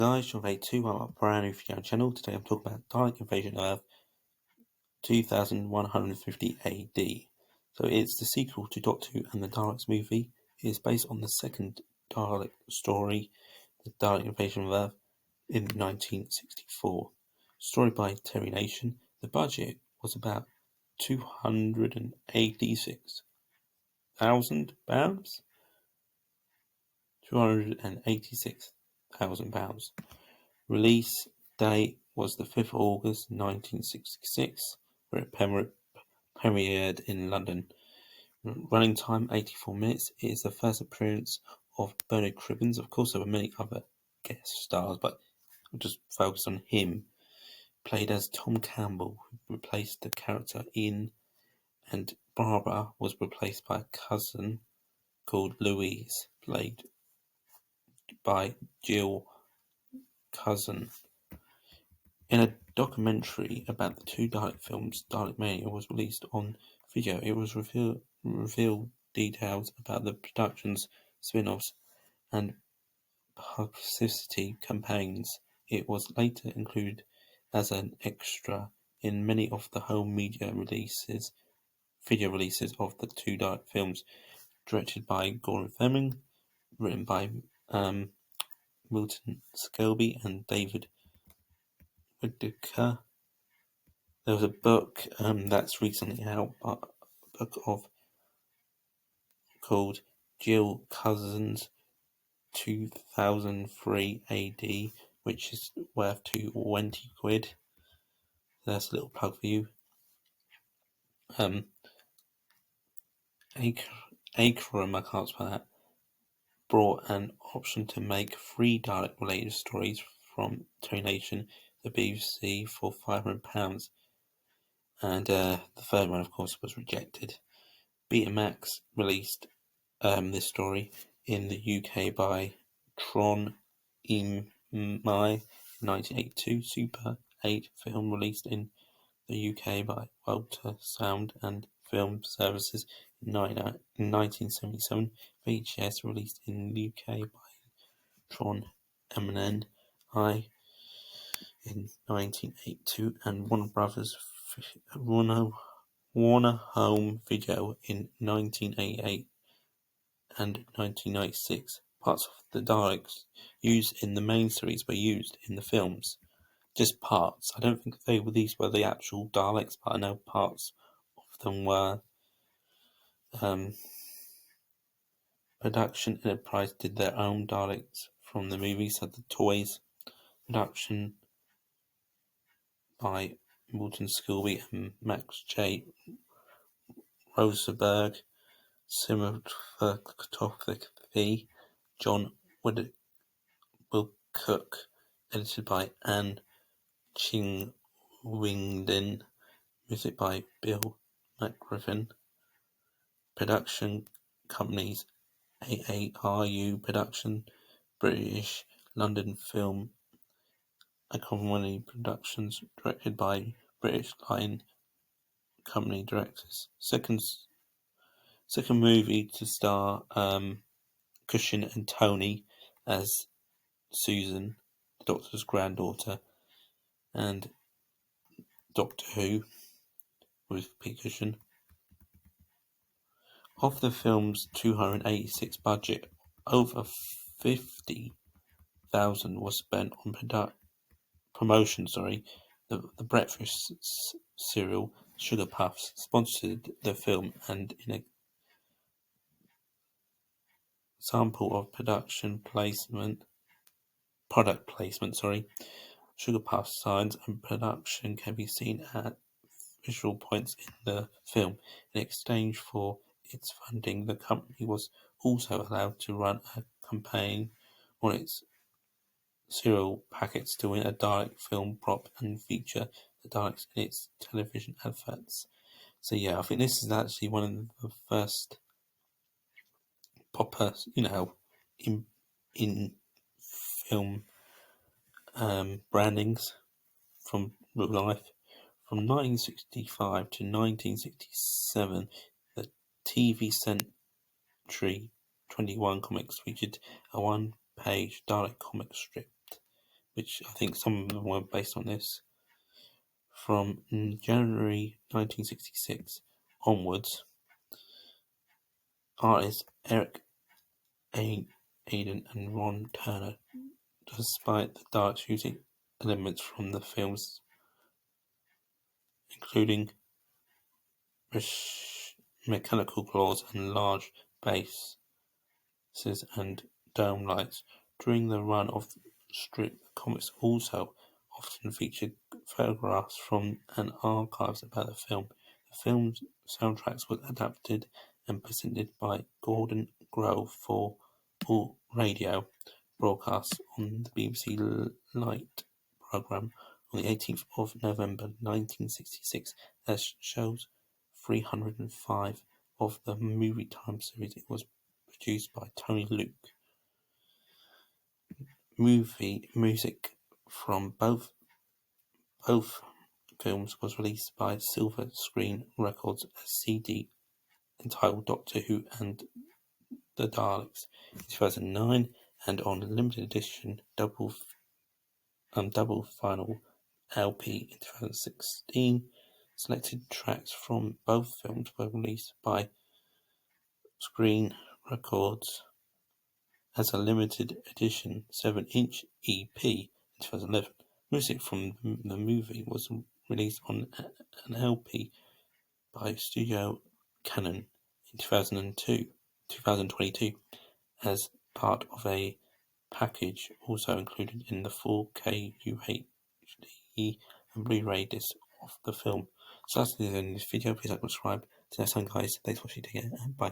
Guys, Sean 82, I'm a brand new video channel. Today I'm talking about Dalek Invasion of Earth 2150 AD. So it's the sequel to Doctor Who and the Daleks movie. It is based on the second Dalek story, the Dalek Invasion of Earth, in 1964. Story by Terry Nation. The budget was about £286,000. £286,000. Release date was the 5th of August 1966, where it premiered in London. Running time 84 minutes. It is the first appearance of Bernard Cribbins. Of course, there were many other guest stars, but I'll just focus on him. Played as Tom Campbell, who replaced the character Ian, and Barbara was replaced by a cousin called Louise, played by Jill Cousin. In a documentary about the two Dalek films, Dalek Mania, was released on video. It was revealed details about the production's spin-offs and publicity campaigns. It was later included as an extra in many of the home video releases of the two Dalek films. Directed by Gordon Fleming, written by Milton Skelby and David Whittaker. There was a book that's recently out, a book called Jill Cousins 2003 AD, which is worth £20. That's a little plug for you. Akram, I can't spell that, brought an option to make 3 Dalek-related stories from Terry Nation, the BBC, for £500. And the third one, of course, was rejected. Betamax released this story in the UK by Tron Imai in 1982. Super 8 film released in the UK by Walter Sound and Film Services in 1977. VHS released in the UK by Tron MNI in 1982, and Warner Home Video in 1988 and 1996. Parts of the Daleks used in the main series were used in the films. Just parts. I don't think these were the actual Daleks, but I know parts of them were. Production Enterprise did their own Daleks from the movies, had the toys. Production by Milton Skelby and Max J. Rosenberg. Cinematography John Wilcock. Edited by Anne Ching-Wingdon. Music by Bill McGriffin. Production companies AARU Production, British London Film Academy Productions, directed by British Lion Company directors. Second movie to star Cushing and Tony as Susan, the Doctor's granddaughter, and Doctor Who with Pete Cushing. Of the film's $286 budget, over $50,000 was spent on promotion. The breakfast cereal Sugar Puffs sponsored the film, and in a sample of product placement, Sugar Puffs signs and production can be seen at visual points in the film. In exchange for its funding, the company was also allowed to run a campaign on its cereal packets to win a Dalek film prop and feature the Daleks in its television adverts. So yeah, I think this is actually one of the first proper, in film brandings from real life. From 1965 to 1967, the TV Century 21 Comics featured a one-page Dalek comic strip which I think some of them were based on this. From January 1966 onwards, artists Eric Aiden and Ron Turner, despite the Daleks using elements from the films, including mechanical claws and large bases and dome lights, during the run of strip comics also often featured photographs from and archives about the film. The film's soundtracks were adapted and presented by Gordon Grove for all radio broadcasts on the BBC Light programme on the 18th of November 1966 as shows 305 of the Movie Time series. It was produced by Tony Luke. Movie music from both films was released by Silver Screen Records as CD entitled Doctor Who and the Daleks in 2009, and on limited edition double vinyl LP in 2016. Selected tracks from both films were released by Screen Records as a limited edition 7-inch EP in 2011. Music from the movie was released on an LP by Studio Cannon in 2022 as part of a package also included in the 4K UHD and Blu-ray disc of the film. So that's the end of this video. Please like, subscribe. See you next time, guys. Thanks for watching. Take care and bye for now.